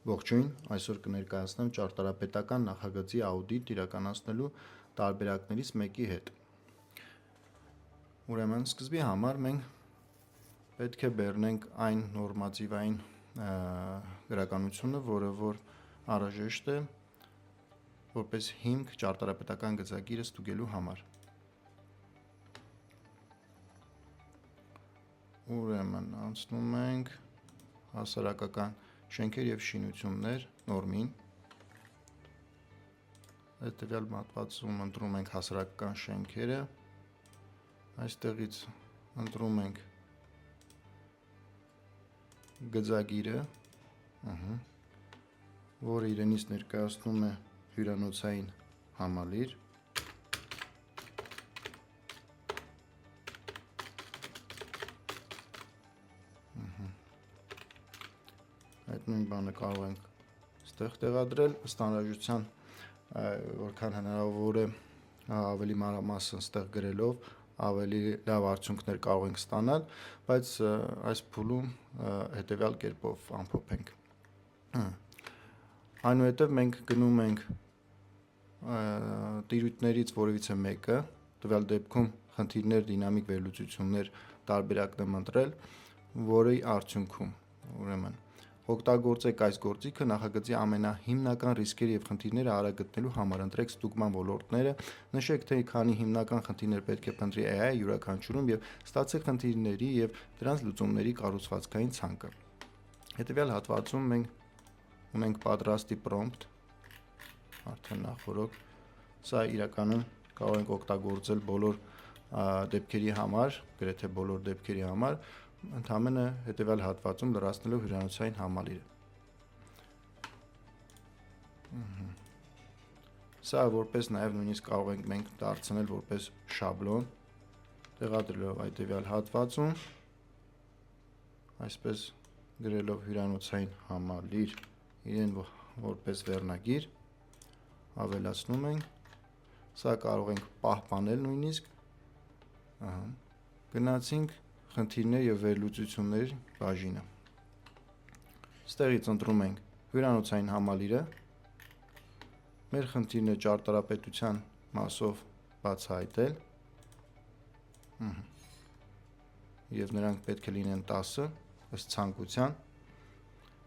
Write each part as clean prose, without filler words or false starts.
Ողջույն, այսօր կներկայացնեմ ճարտարապետական նախագծի աուդիտ իրականացնելու տարբերակներից մեկի հետ։ Ուրեմն, սկզբի համար մենք պետք է բեռնենք այն նորմատիվային գրականությունը, որը որ անհրաժեշտ է որպես հիմք ճարտարապետական գծագիրը ստուգելու համար։ Ուրեմն, անցնում ենք հասարակական շենքեր և շինություններ նորմին, հետևյալ մատվածում ընտրում ենք հասարակական շենքերը, այստեղից ընտրում ենք գծագիրը, որը իրենից ներկայացնում է հյուրանոցային համալիր, այդ նույն բանը կարող ենք ստեղ տեղադրել, ըստ անհրաժեշտության, որքան հնարավոր է ավելի մանրամասն ստեղ գրելով ավելի լավ արդյունքներ կարող ենք ստանալ, բայց այս փուլում հետևյալ կերպով ամփոփենք։ Այնուհետև մենք գնում ենք տիրույթներից որևիցե մեկը, տվյալ դեպքում խնդիրներ, դինամիկ վերլուծություններ տարբերակն եմ ընտրել, որի արդյունքում, ուրեմն, օգտագործեք այս գործիքը նախագծի ամենահիմնական ռիսկերը և խնդիրները արագ գտնելու համար, ընտրեք ստուգման ոլորտները, նշեք, թե քանի հիմնական խնդիրներ պետք է փնտրի AI յուրաքանչյուրում և ստացեք խնդիրների և դրանց լուծումների կառուցվածքային ցանկը։ Հետևյալ հատվածում մենք ունենք պատրաստի prompt, արդեն նախորդ, սա իրականում կարող ենք օգտագործել բոլոր դեպքերի համար, գրեթե բոլոր դեպքերի համար, ընդամենը հետևյալ հատվածում լրացնելով հյուրանոցային համալիրը։ Սա որպես նաև նույնիսկ կարող ենք մենք դարձնել որպես շաբլոն, տեղադրելով հետևյալ հատվածում, այսպես գրելով հյուրանոցային համալիր, իրեն որպես վերնագիր, ավելացնում ենք, սա կարող ենք պահպանել նույնիսկ, գնացինք խնդիրներ և վերլուծություններ բաժինը, ստեղից ընտրում ենք հյուրանոցային համալիրը, մեր խնդիրն է ճարտարապետության մասով բացահայտել և նրանք պետք է լինեն 10 ըստ ցանկության,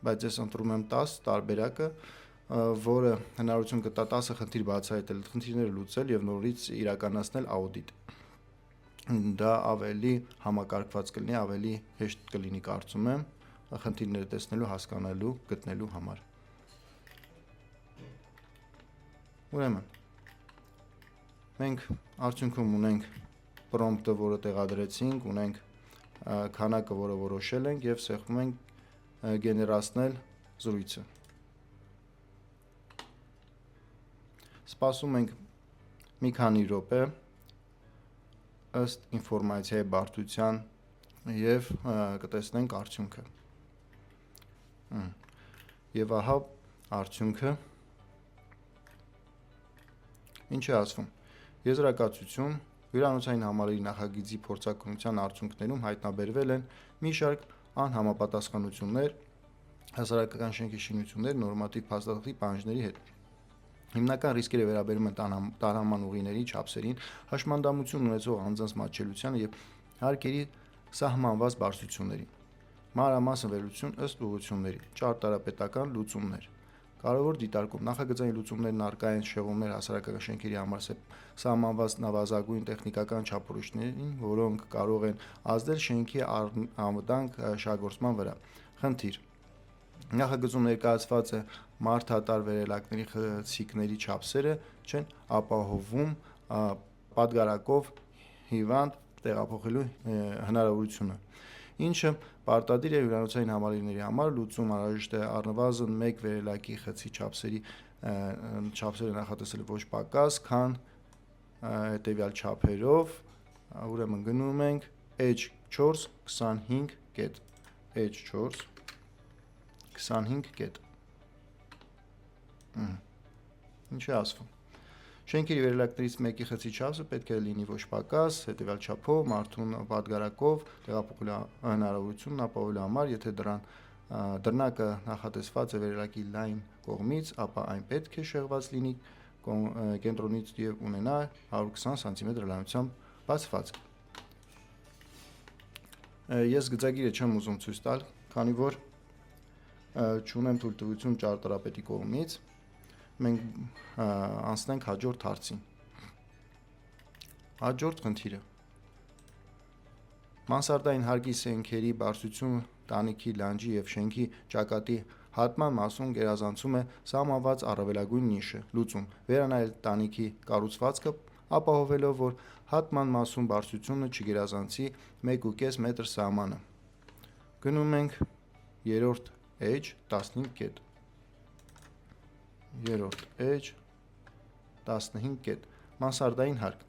բայց ես ընտրում եմ 10 տարբերակը, որը հնարավորություն կտա 10 խնդիր բացահայտել, խնդիրները լուծել և նորից իրականացնել աուդիտ։ Դա ավելի համակարգված կլինի, ավելի հեշտ կլինի կարծում եմ, խնդիրները տեսնելու, հասկանալու, գտնելու համար։ Ուրեմն, մենք արդյունքում ունենք prompt-ը, որը տեղադրեցինք, ունենք քանակը, որը որոշել ենք և սեղմում ենք գեներացնել զրույցը։ Սպասում ենք մի քանի րոպե, ըստ ինֆորմացիայի բարդության և կտեսնենք արդյունքը։ Եվ ահա արդյունքը, ինչ է ասվում, եզրակացություն, հյուրանոցային համալիրի նախագծի փորձաքննության արդյունքներում հայտնաբերվել են մի շարք անհամապատասխանություններ հասարակական շենքի շինությունների նորմատիվ փաստաթղթի պահանջների հետ։ Հիմնական ռիսկերը վերաբերում են տարհանման ուղիների չափսերին, հաշմանդամություն ունեցող անձանց մատչելիությանը և հարկերի սահմանված բարձրություններին։ Մանրամասն վերլուծություն ըստ ուղղությունների, ճարտարապետական լուծումներ։ Կարևոր դիտարկում, նախագծային լուծումներն առկա են շեղումներ հասարակական շենքերի համար սահմանված նվազագույն տեխնիկական չափորոշիչներին, որոնք կարող են ազդել շենքի անվտանգ շահգործման վրա։ Խնդիր. նախագծում ներկայացված մարդատար վերելակների խցիկների չափսերը չեն ապահովում պատգարակով հիվանդ տեղափոխելու հնարավորությունը, ինչը պարտադիր է հյուրանոցային համալիրների համար, լուծում անհրաժեշտ է առնվազն մեկ վերելակի խցի չափսերը նախատեսել ոչ պակաս, քան հետևյալ չափերով, ուրեմն գնում ենք H4 25 կետ, H4 25 կետ, ինչ է ասվում, շենքերի վերելակներից մեկի խցի չափսը պետք է լինի ոչ պակաս, հետևյալ չափով, մարդուն պատգարակով տեղափոխելու հնարավորությունն ապահովելու համար, եթե դրան դռնակը նախատեսված է վերելակի լայն կողմից, ապա այն պետք է շեղված լինի կենտրոնից եւ ունենա 120 cm լայնությամբ բացվածք։ Ես գծագիրը չեմ ուզում ցույց տալ, քանի որ չունեմ թույլտվություն ճարտարապետի կողմից։ Մենք անցնենք հաջորդ հարցին։ Հաջորդ խնդիրը։ Մանսարդային հարկի սենքերի բարձրությունը տանիքի լանջի եւ շենքի ճակատի հատման մասում գերազանցում է սահմանված առավելագույն նիշը։ Լուծում. վերանայել տանիքի կառուցվածքը, ապահովելով, որ հատման մասում բարձրությունը չգերազանցի 1.5 մետր սահմանը։ Գնում ենք երրորդ էջ 15 կետ։ Երրորդ էջ 15 կետ։ Մանսարդային հարկ։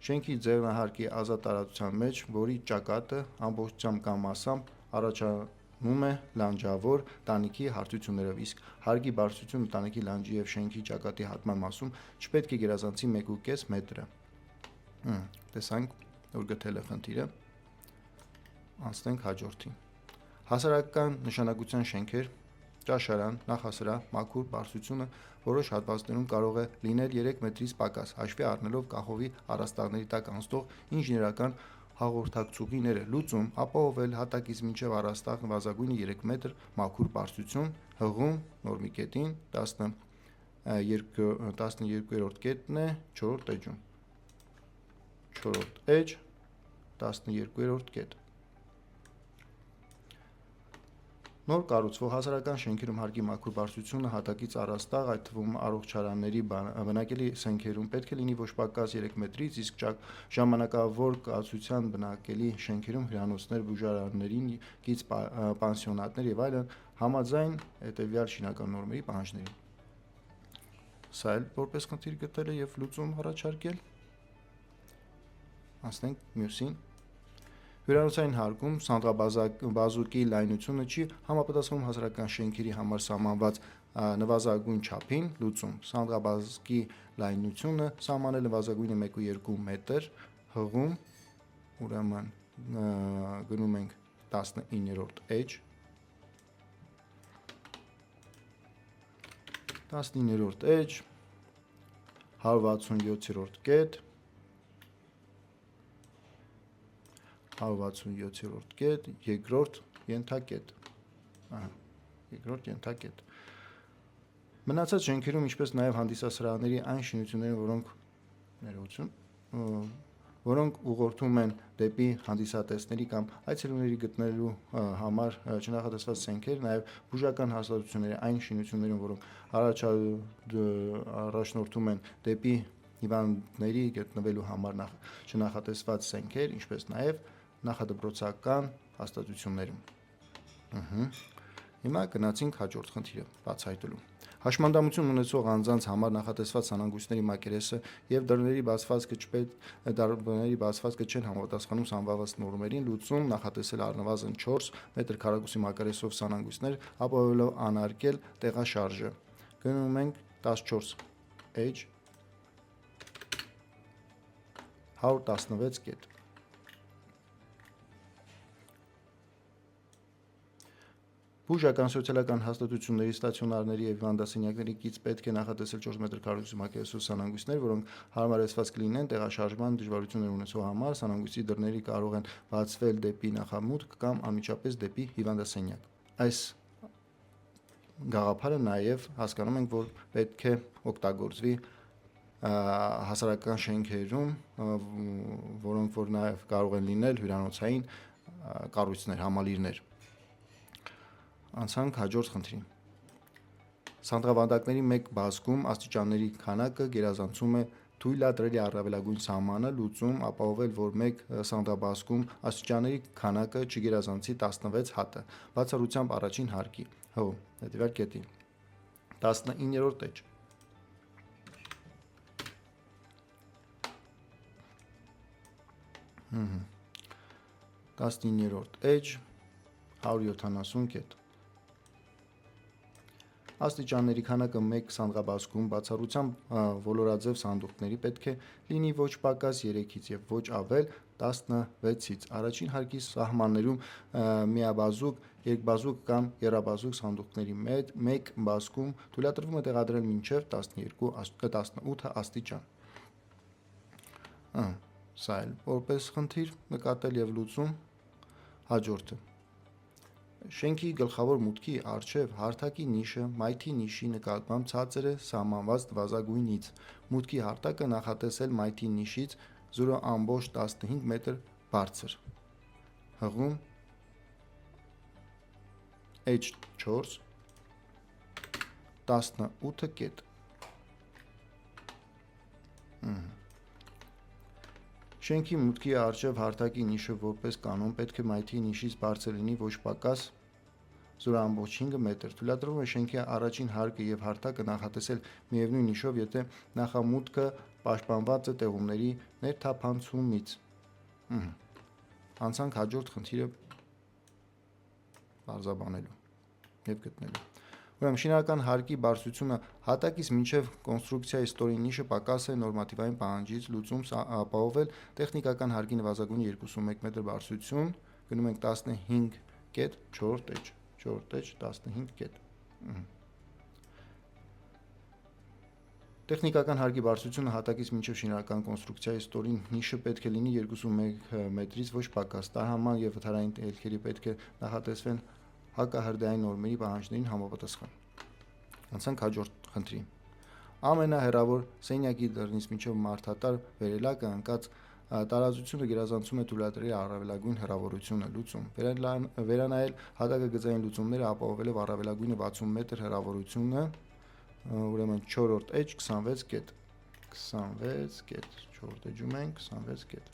Շենքի ձեռնահարկի ազատ տարածության մեջ, որի ճակատը ամբողջությամբ կամ մասամբ առաջանում է լանջավոր տանիքի հարթություններով, իսկ հարկի բարձրությունը տանիքի լանջի եւ շենքի ճակատի հատման մասում չպետք է գերազանցի 1.5 մետրը։ Տեսանք, որ գտել է խնդիրը։ Անցնենք հաջորդին։ Հասարակական նշանակության շենքեր, ճաշարան, նախասրահ, մաքուր բարձրությունը որոշ հատվածներում կարող է լինել 3 մետրից պակաս, հաշվի առնելով կախովի առաստաղների տակ անցնող ինժեներական հաղորդակցուղիները։ Լուծում. ապահովել հատակից մինչև առաստաղ նվազագույնը 3 մետր մաքուր բարձրություն, հղում նորմի կետին 12-րդ կետն է 4-րդ էջում։ 4-րդ էջ 12-րդ կետ։ Նոր կառուցվող հասարակական շենքերում հարկի մաքուր բարձրությունը հատակից առաստաղ, այդ թվում առողջարանների բնակելի սենքերում պետք է լինի ոչ պակաս 3 մետրից, իսկ ժամանակավոր կացության բնակելի շենքերում հյուրանոցներ, բուժարաններին գից պանսիոնատներ եւ այլն համաձայն հետեւյալ շինական նորմերի պահանջների։ Սա էլ որպես խնդիր գտել է եւ լուծում առաջարկել։ Անցնենք մյուսին։ Հյուրանոցային հարկում սանդղաբազուկի լայնությունը չի համապատասխանում հասարակական շենքերի համար սահմանված նվազագույն չափին։ Լուծում. սանդղաբազուկի լայնությունը սահմանել նվազագույնը 1.2 մետր, հղում, ուրեմն գնում ենք 19-րդ էջ, 19-րդ էջ, 167-րդ կետ, 167-րդ կետ, երկրորդ ենթակետ։ Երկրորդ ենթակետ։ Մնացած շենքերում, ինչպես նաև հանդիսասրահների այն շինությունները, որոնք ուղղորդում են դեպի հանդիսատեսների կամ այցելուների գտնելու համար չնախատեսված սենքեր, նաև բուժական հաստատությունների այն շինություններում, որոնք առաջնորդում են դեպի հիվանդների գտնվելու համար չնախատեսված սենքեր, ինչպես նաև նախադպրոցական հաստատություններում։ Հիմա գնացինք հաջորդ խնդիրը բացահայտելու։ Հաշմանդամություն ունեցող անձանց համար նախատեսված սանանգույցների մակերեսը եւ դռների բացվածքը չեն համապատասխանում սահմանված նորմերին։ Լուծում. նախատեսել առնվազն 4 մետր քառակուսի մակերեսով սանանգույցներ, ապահովելով անարգել տեղաշարժը։ Գնում ենք 14 էջ 116 կետ։ Բուժական սոցիալական հաստատությունների, ստացիոնարների եւ հիվանդասենյակների կից պետք է նախատեսել 4 մետր քառակուսի մակերեսով սանանգույցներ, որոնք հարմարեցված կլինեն տեղաշարժման դժվարություններ ունեցող համար։ Սանանգույցի դռները կարող են բացվել դեպի նախամուտք կամ անմիջապես դեպի հիվանդասենյակ։ Այս գաղափարը նաեւ հասկանում ենք, որ պետք է օգտագործվի հասարակական շենքերում, որոնք որ նաեւ կարող են լինել հյուրանոցային կառույցներ, համալիրներ։ Անցանք հաջորդ խնդրին։ Սանդղավանդակների մեկ բազկում աստիճանների քանակը գերազանցում է թույլատրելի առավելագույն սահմանը։ Լուծում. ապահովել, որ մեկ սանդղաբազկում աստիճանների քանակը չգերազանցի 16 հատը։ Բացառությամբ առաջին հարկի։ Հետևյալ կետի 19-րդ էջ։ 19-րդ էջ 170 կետ։ Աստիճանների քանակը մեկ սանդղաբազկում բացառությամբ ոլորաձև սանդուղքների պետք է լինի ոչ պակաս 3-ից եւ ոչ ավել 16-ից։ Առաջին հարկի սահմաններում միաբազուկ երկբազուկ կամ եռաբազուկ սանդուղքների մեկ բազկում թույլատրվում է տեղադրել մինչև 18 աստիճան։ Սա էլ որպես խնդիր նկատել եւ լուծում։ Հաջորդը շենքի գլխավոր մուտքի առջև հարթակի նիշը մայթի նիշի նկատմամբ ցածր է սահմանված նվազագույնից։ Մուտքի հարթակը նախատեսել մայթի նիշից 0.15 մետր բարձր։ Հղում H4 18 կետ։ Շենքի մուտքի առջև հարթակի նիշը որպես կանոն պետք է մայթի նիշից բարձր լինի ոչ պակաս 0.5 մետր։ Թույլատրվում է շենքի առաջին հարկը եւ հարթակը նախատեսել միևնույն նիշով, եթե նախամուտքը պաշտպանված է տեղումների ներթափանցումից։ Անցանք հաջորդ խնդիրը բարձրաբանելու եւ գտնելու։ Ուրեմն շինարական հարկի բարձրությունը հատակից մինչև կոնստրուկցիայի ստորին նիշը պակաս է նորմատիվային պահանջից, լուծում ապահովել տեխնիկական հարկի նվազագույնը 21 մետր բարձրություն, գնում ենք 15 կետ 4H 15 կետ։ Տեխնիկական հարկի բարձրությունը հատակից մինչև շինարական կոնստրուկցիայի ստորին նիշը պետք է լինի 21 մետրից ոչ պակաս։ Տարհանման եւ վթարային ելքերը պետք է նախատեսվեն հակահրդեհային նորմերի պահանջներին համապատասխան։ Անցանք հաջորդ խնդրին։ Ամենահեռավոր սենյակի դռնից մինչև մարդատար վերելակը ընկած տարածությունը գերազանցում է թույլատրելի առավելագույն հեռավորությունը։ Լուծում վերանայել հատակը գծային լուծումները ապահովելով առավելագույնը 60 մետր հեռավորությունը, ուրեմն 4-րդ H 26 կետ 4-րդ H-ում ենք 26 կետ։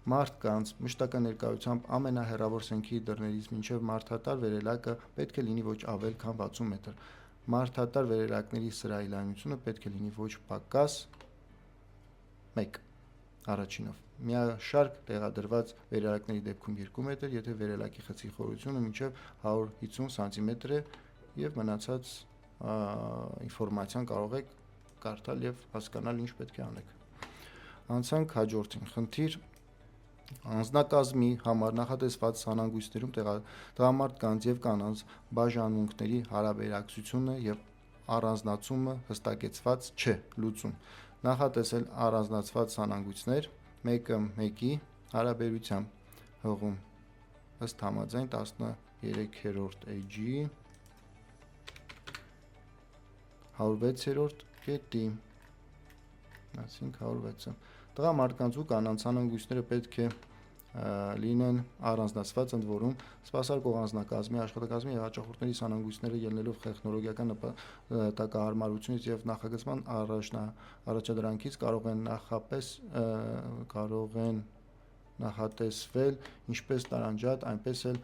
Մարդկանց մշտական ներկայությամբ ամենահեռավոր սենյակի դռներից մինչև մարդատար վերելակը պետք է լինի ոչ ավել քան 60 մետր։ Մարդատար վերելակների սրահի լայնությունը պետք է լինի ոչ պակաս 1 առաջինով։ Միաշարք տեղադրված վերելակների դեպքում 2 մետր, եթե վերելակի խցի խորությունը մինչև 150 սանտիմետր է եւ մնացած ինֆորմացիան կարող եք կարդալ եւ հասկանալ ինչ պետք է անեք։ Անցանք հաջորդին։ Խնդիր անձնակազմի համար նախատեսված սանանգույցներում տղամարդկանց եւ կանանց բաժանմունքների հարաբերակցությունը եւ առանձնացումը հստակեցված չէ։ Լուծում նախատեսել առանձնացված սանանգույցներ մեկը մեկի հարաբերությամբ։ Հղում ըստ համաձայն 13-րդ H-ի 106-րդ կետի, այսինքն 106-ը։ Տղամարդկանց ու կանանց սանանգույցները պետք է լինեն առանձնացված, ընդ որում սպասարկող անձնակազմի, աշխատակազմի եւ հաճախորդների սանանգույցները ելնելով տեխնոլոգիական նպատակահարմարությունից եւ նախագծման առաջադրանքից կարող են նախատեսվել ինչպես տարանջատ, այնպես էլ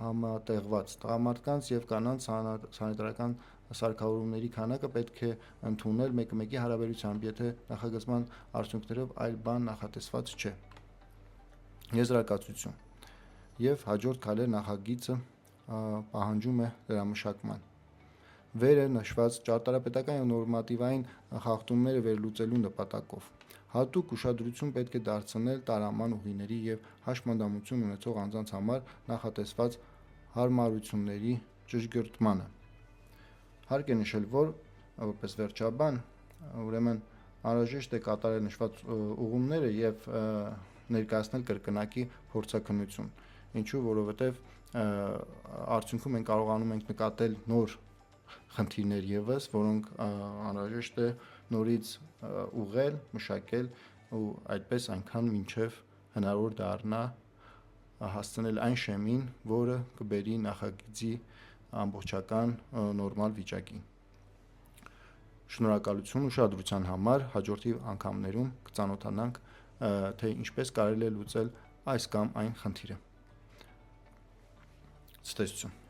համատեղված։ Տղամարդկանց եւ կանանց սանիտարական սարքավորումների քանակը պետք է ընդունել մեկը մեկի հարաբերությամբ, եթե նախագծման արդյունքներով այլ բան նախատեսված չէ։ Եզրակացություն եւ հաջորդ քայլեր նախագիծը պահանջում է դրամշակման։ Վերը նշված ճարտարապետական եւ նորմատիվային խախտումները վերլուծելու նպատակով հատուկ ուշադրություն պետք է դարձնել տարաման ուղիների եւ հաշմանդամություն ունեցող անձանց համար նախատեսված հարմարությունների ճշգրտմանը։ Հարկ է նշել, որ որպես վերջաբան, ուրեմն անհրաժեշտ է կատարել նշված ուղումները եւ ներկայացնել կրկնակի փորձաքննություն։ Ինչու, որովհետեւ արդյունքում մենք կարողանում ենք նկատել նոր խնդիրներ եւս, որոնք անհրաժեշտ է նորից ուղղել, մշակել ու այդպես այնքան մինչև հնարավոր դառնա հասցնել այն շեմին, որը կբերի նախագծի ամբողջական նորմալ վիճակին։ Շնորհակալություն ուշադրության համար, հաջորդի անգամներում կծանոթանանք, թե ինչպես կարելի է լուծել այս կամ այն խնդիրը։ Ցտեսություն։